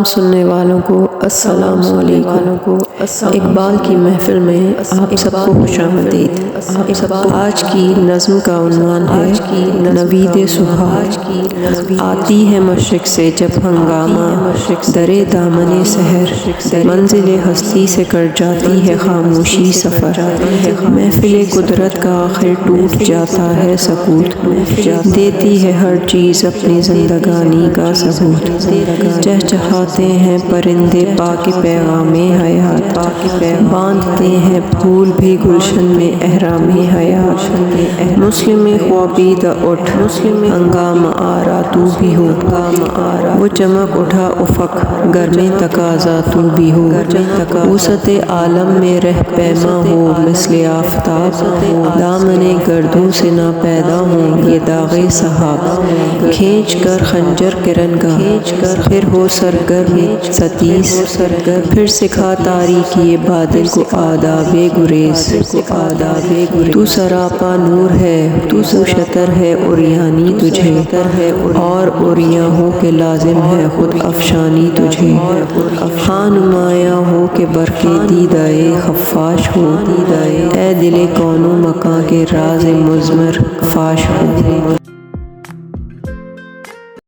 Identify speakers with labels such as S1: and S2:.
S1: سننے والوں کو السلام علیکم۔ اقبال کی محفل میں آپ سب کو خوش آمدید۔ آج کی نظم کا عنوان ہے نوید صبح۔ آتی ہے مشرق سے جب ہنگامہ، درے دامن سحر، منزل ہستی سے کٹ جاتی ہے خاموشی سفر۔ محفل قدرت کا آخر ٹوٹ جاتا ہے سکوت، دیتی ہے ہر چیز اپنی زندگانی کا ثبوت۔ چہچہاتے ہیں پرندے پاک پیغام حیات، باندھتے ہیں پھول بھی گلشن میں احرام حیات۔ مسلم خوابیدہ اٹھ، ہنگامہ آرا تو بھی ہو، وہ چمک اٹھا افق گرم تقاضا تو بھی ہو۔ وسعت عالم میں رہ پیما ہو مثل آفتاب، دامن گردوں سے نہ پیدا ہوں یہ داغ سحاب۔ کھینچ کر خنجر کرن کا، پھر ہو سرگرم ستیس، پھر سکھا تاریکی بادل کو آداب گریز۔ تو سراپا نور ہے، تو شطر ہے عریانی تجھے، اور عریاں ہو کے لازم ہے خود افشانی تجھے۔ ہاں نمایاں ہو کہ برق دیدائے خفاش ہو، اے دل کون و مکاں کے راز مضمر فاش ہو۔